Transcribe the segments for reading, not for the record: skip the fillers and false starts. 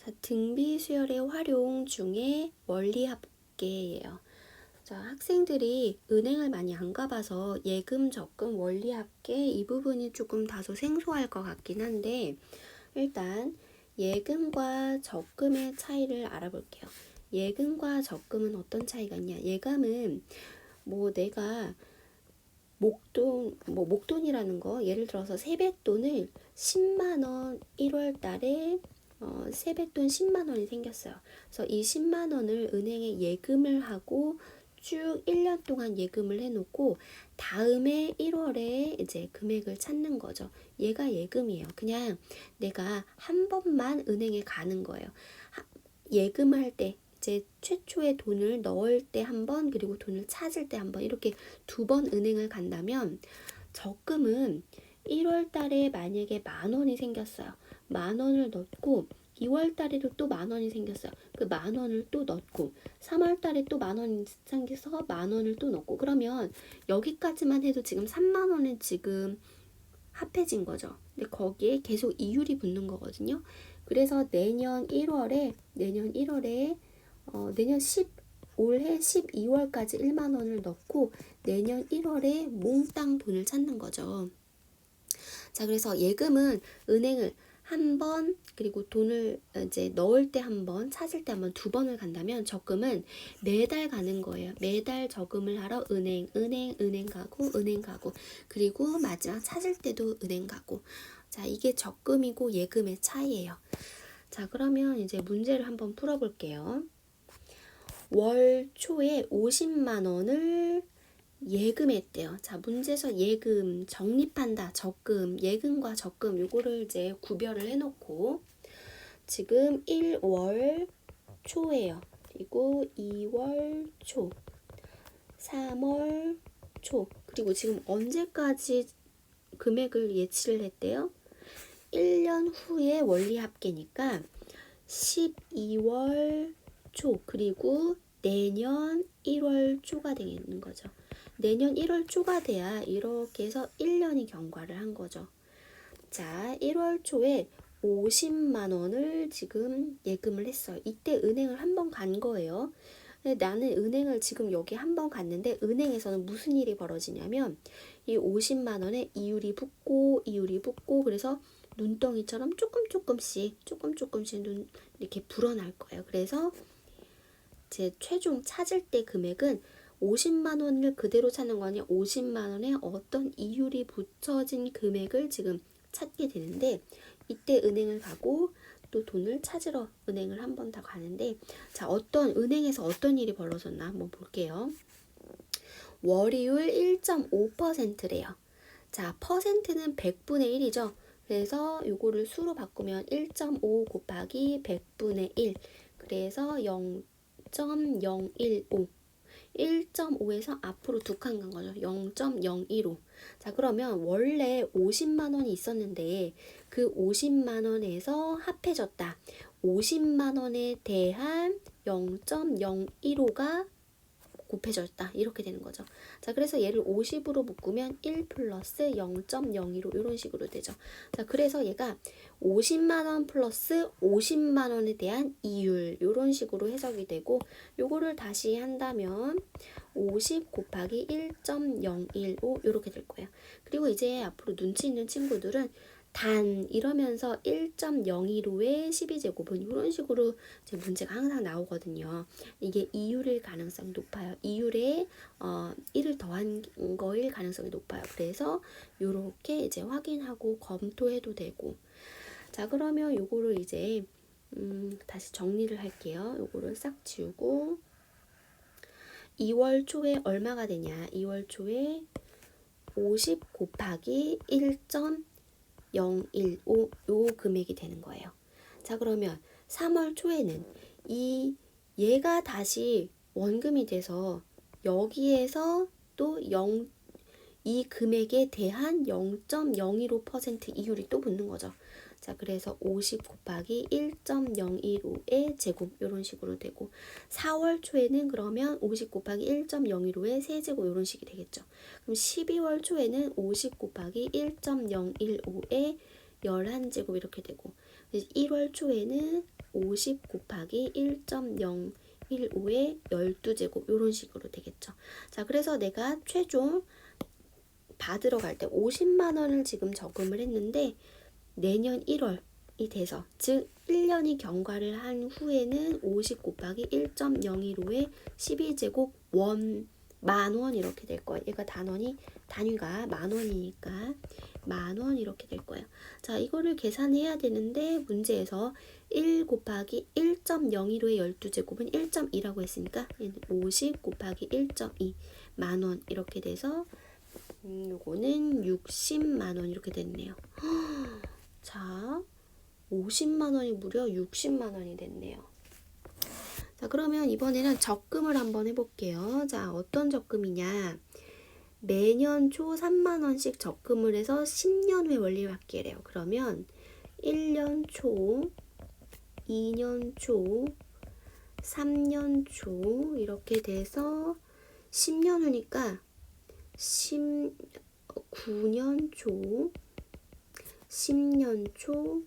자, 등비 수열의 활용 중에 원리합계예요. 자, 학생들이 은행을 많이 안 가봐서 예금, 적금, 원리합계 이 부분이 조금 다소 생소할 것 같긴 한데 일단 예금과 적금의 차이를 알아볼게요. 예금과 적금은 어떤 차이가 있냐? 예금은 뭐 내가 목돈이라는 거, 예를 들어서 세뱃돈을 10만원 1월 달에 세뱃돈 10만원이 생겼어요. 그래서 이 10만원을 은행에 예금을 하고 쭉 1년 동안 예금을 해놓고 다음에 1월에 이제 금액을 찾는 거죠. 얘가 예금이에요. 그냥 내가 한 번만 은행에 가는 거예요. 예금을 할 때 이제 최초에 돈을 넣을 때 한 번, 그리고 돈을 찾을 때 한 번, 이렇게 두 번 은행을 간다면, 적금은 1월 달에 만약에 10,000원이 생겼어요. 10,000원을 넣고 2월 달에도 또 10,000원이 생겼어요. 그 10,000원을 또 넣고 3월 달에 또 10,000원이 생겨서 10,000원을 또 넣고, 그러면 여기까지만 해도 지금 30,000원은 지금 합해진 거죠. 근데 거기에 계속 이율이 붙는 거거든요. 그래서 내년 1월에 올해 12월까지 1만원을 넣고 내년 1월에 몽땅 돈을 찾는 거죠. 자, 그래서 예금은 은행을 한 번, 그리고 돈을 이제 넣을 때 한 번, 찾을 때 한 번, 두 번을 간다면, 적금은 매달 가는 거예요. 매달 저금을 하러 은행 가고, 그리고 마지막 찾을 때도 은행 가고. 자, 이게 적금이고 예금의 차이예요. 자, 그러면 이제 문제를 한번 풀어볼게요. 월 초에 50만 원을 예금했대요. 자, 문제에서 예금, 적립한다, 적금, 예금과 적금 요거를 이제 구별을 해놓고 지금 1월 초예요. 그리고 2월 초, 3월 초, 그리고 지금 언제까지 금액을 예치를 했대요? 1년 후에 원리합계니까 12월 초, 그리고 내년 1월 초가 되는 거죠. 내년 1월 초가 돼야 이렇게 해서 1년이 경과를 한 거죠. 자, 1월 초에 50만 원을 지금 예금을 했어요. 이때 은행을 한 번 간 거예요. 근데 나는 은행을 지금 여기 한 번 갔는데 은행에서는 무슨 일이 벌어지냐면 이 50만 원에 이율이 붙고 그래서 눈덩이처럼 조금씩 이렇게 불어날 거예요. 그래서 제 최종 찾을 때 금액은 50만 원을 그대로 찾는 거 아니야. 50만 원에 어떤 이율이 붙여진 금액을 지금 찾게 되는데, 이때 은행을 가고 또 돈을 찾으러 은행을 한 번 더 가는데, 자, 은행에서 어떤 일이 벌어졌나 한번 볼게요. 월이율 1.5%래요. 자, 퍼센트는 100분의 1이죠. 그래서 요거를 수로 바꾸면 1.5 곱하기 100분의 1. 그래서 0.015. 1.5에서 앞으로 두 칸 간 거죠. 0.015. 자, 그러면 원래 50만 원이 있었는데 그 50만 원에서 합해졌다. 50만 원에 대한 0.015가 곱해졌다. 이렇게 되는 거죠. 자, 그래서 얘를 50으로 묶으면 1 플러스 0.015 이런 식으로 되죠. 자, 그래서 얘가 50만 원 플러스 50만 원에 대한 이율 이런 식으로 해석이 되고, 요거를 다시 한다면 50 곱하기 1.015 이렇게 될 거예요. 그리고 이제 앞으로 눈치 있는 친구들은 단 이러면서 1.015의 12제곱은 이런 식으로 이제 문제가 항상 나오거든요. 이게 이율일 가능성이 높아요. 이율에 1을 더한 거일 가능성이 높아요. 그래서 이렇게 이제 확인하고 검토해도 되고. 자, 그러면 요거를 이제 다시 정리를 할게요. 요거를 싹 지우고 2월 초에 얼마가 되냐? 2월 초에 50 곱하기 1.015 요 금액이 되는 거예요. 자, 그러면 3월 초에는 얘가 다시 원금이 돼서 여기에서 또 이 금액에 대한 0.015% 이율이 또 붙는 거죠. 자, 그래서 50 곱하기 1.015의 제곱 이런 식으로 되고, 4월 초에는 그러면 50 곱하기 1.015의 세제곱 이런 식이 되겠죠. 그럼 12월 초에는 50 곱하기 1.015의 11제곱 이렇게 되고, 1월 초에는 50 곱하기 1.015의 12제곱 이런 식으로 되겠죠. 자, 그래서 내가 최종 받으러 갈 때 50만 원을 지금 저금을 했는데 내년 1월이 돼서 즉 1년이 경과를 한 후에는 50 곱하기 1.015의 12제곱 만원 이렇게 될 거예요. 얘가 단위가 만원이니까 만원 이렇게 될 거예요. 자, 이거를 계산해야 되는데 문제에서 1 곱하기 1.015의 12제곱은 1.2라고 했으니까 얘는 50 곱하기 1.2 만원 이렇게 돼서 요거는 60만 원 이렇게 됐네요. 자, 50만 원이 무려 60만 원이 됐네요. 자, 그러면 이번에는 적금을 한번 해볼게요. 자, 어떤 적금이냐. 매년 초 3만 원씩 적금을 해서 10년 후에 원리합계래요. 그러면 1년 초, 2년 초, 3년 초 이렇게 돼서 10년 후니까 9년 초, 10년 초,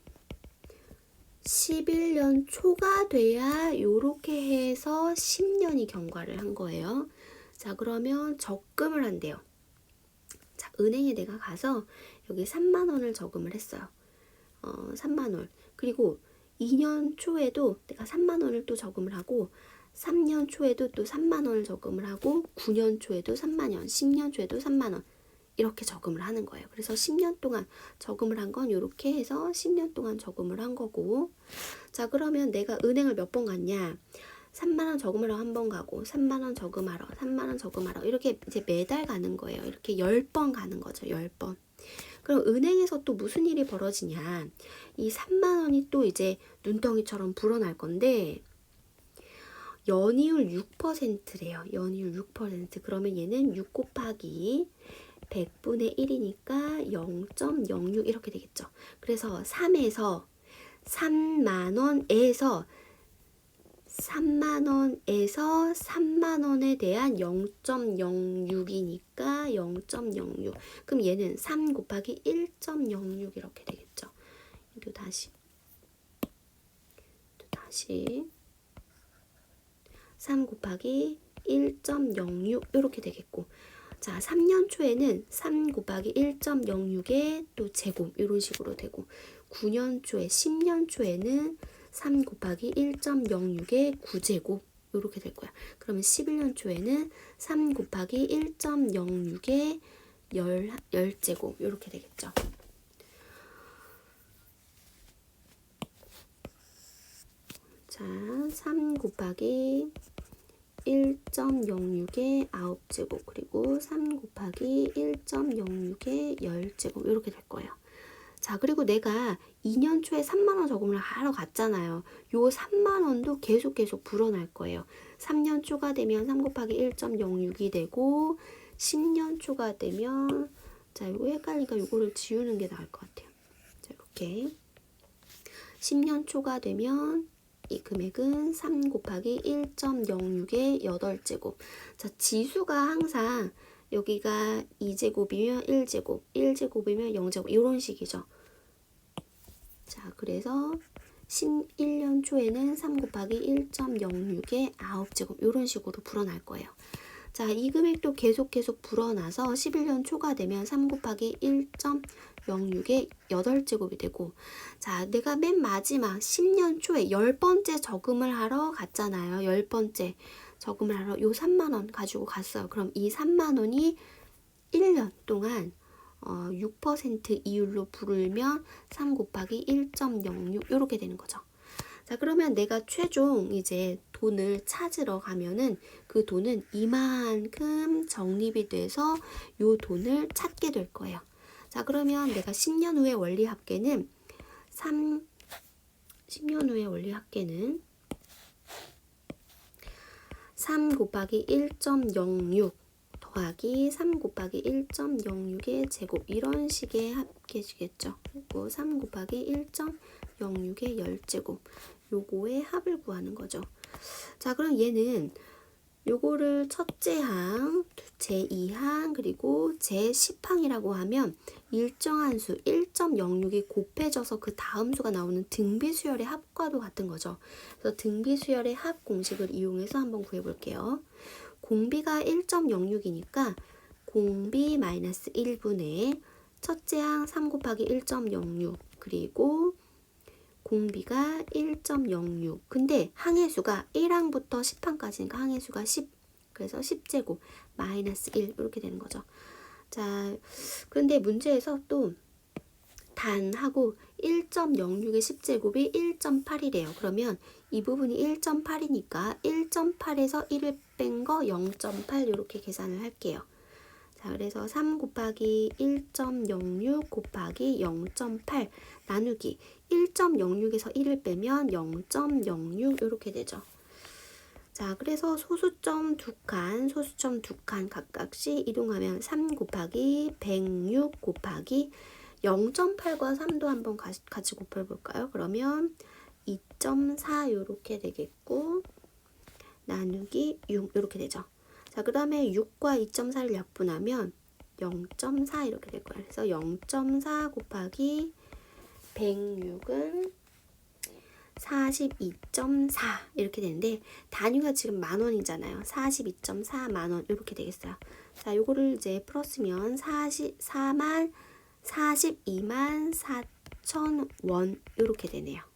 11년 초가 돼야 요렇게 해서 10년이 경과를 한 거예요. 자, 그러면 적금을 한대요. 자, 은행에 내가 가서 여기 3만 원을 저금을 했어요. 3만 원. 그리고 2년 초에도 내가 3만 원을 또 저금을 하고 3년 초에도 또 3만 원을 저금을 하고 9년 초에도 3만 원, 10년 초에도 3만 원 이렇게 저금을 하는 거예요. 그래서 10년 동안 저금을 한 건 이렇게 해서 10년 동안 저금을 한 거고 자, 그러면 내가 은행을 몇 번 갔냐 3만 원 저금하러 한 번 가고 3만 원 저금하러 3만 원 저금하러 이렇게 이제 매달 가는 거예요. 이렇게 10번 가는 거죠. 10번. 그럼 은행에서 또 무슨 일이 벌어지냐 이 3만 원이 또 이제 눈덩이처럼 불어날 건데 연이율 6%래요. 연이율 6%. 그러면 얘는 6 곱하기 100분의 1이니까 0.06 이렇게 되겠죠. 그래서 3에서 3만원에서 3만원에 대한 0.06이니까 0.06. 그럼 얘는 3 곱하기 1.06 이렇게 되겠죠. 또 다시 3 곱하기 1.06 이렇게 되겠고 자, 3년 초에는 3 곱하기 1.06의 또 제곱 이런 식으로 되고 9년 초에 10년 초에는 3 곱하기 1.06의 9제곱 이렇게 될 거야. 그러면 11년 초에는 3 곱하기 1.06의 10제곱 이렇게 되겠죠. 자, 3 곱하기 1.06의 9제곱 그리고 3 곱하기 1.06의 10제곱 이렇게 될 거예요. 자, 그리고 내가 2년 초에 3만원 저금을 하러 갔잖아요. 요 3만원도 계속 불어날 거예요. 3년 초가 되면 3 곱하기 1.06이 되고 10년 초가 되면 자, 이거 헷갈리니까 이거를 지우는 게 나을 것 같아요. 자, 이렇게 10년 초가 되면 이 금액은 3 곱하기 1.06의 8제곱. 자, 지수가 항상 여기가 2제곱이면 1제곱, 1제곱이면 0제곱 이런 식이죠. 자, 그래서 11년 초에는 3 곱하기 1.06의 9제곱 이런 식으로 불어날 거예요. 자, 이 금액도 계속 불어나서 11년 초가 되면 3 곱하기 1.06의 8제곱이 되고 자, 내가 맨 마지막 10년 초에 10번째 저금을 하러 갔잖아요. 10번째 저금을 하러 요 3만원 가지고 갔어요. 그럼 이 3만원이 1년 동안 6% 이율로 부르면 3 곱하기 1.06 이렇게 되는 거죠. 자, 그러면 내가 최종 이제 돈을 찾으러 가면은 그 돈은 이만큼 적립이 돼서 요 돈을 찾게 될 거예요. 자, 그러면 내가 10년 후에 원리합계는 10년 후에 원리합계는 3 곱하기 1.06 더하기 3 곱하기 1.06의 제곱 이런 식의 합계시겠죠. 그리고 3 곱하기 1.06의 10제곱 요거의 합을 구하는 거죠. 자, 그럼 얘는 요거를 첫째 항, 제2항, 그리고 제10항이라고 하면 일정한 수 1.06이 곱해져서 그 다음 수가 나오는 등비수열의 합과도 같은 거죠. 그래서 등비수열의 합 공식을 이용해서 한번 구해볼게요. 공비가 1.06이니까 공비 마이너스 1분의 첫째 항 3 곱하기 1.06 그리고 공비가 1.06 근데 항의 수가 1항부터 10항까지니까 항의 수가 10 그래서 10제곱 마이너스 1 이렇게 되는 거죠. 자, 그런데 문제에서 또 단하고 1.06의 10제곱이 1.8이래요. 그러면 이 부분이 1.8이니까 1.8에서 1을 뺀 거 0.8 이렇게 계산을 할게요. 자, 그래서 3 곱하기 1.06 곱하기 0.8 나누기 1.06에서 1을 빼면 0.06 이렇게 되죠. 자, 그래서 소수점 두 칸 각각씩 이동하면 3 곱하기 106 곱하기 0.8과 3도 한번 같이 곱해볼까요? 그러면 2.4 이렇게 되겠고 나누기 6 이렇게 되죠. 자, 그 다음에 6과 2.4를 약분하면 0.4 이렇게 될 거예요. 그래서 0.4 곱하기 106은 42.4 이렇게 되는데 단위가 지금 만원이잖아요. 42.4 만원 이렇게 되겠어요. 자, 요거를 이제 풀었으면 42만 4천 원 이렇게 되네요.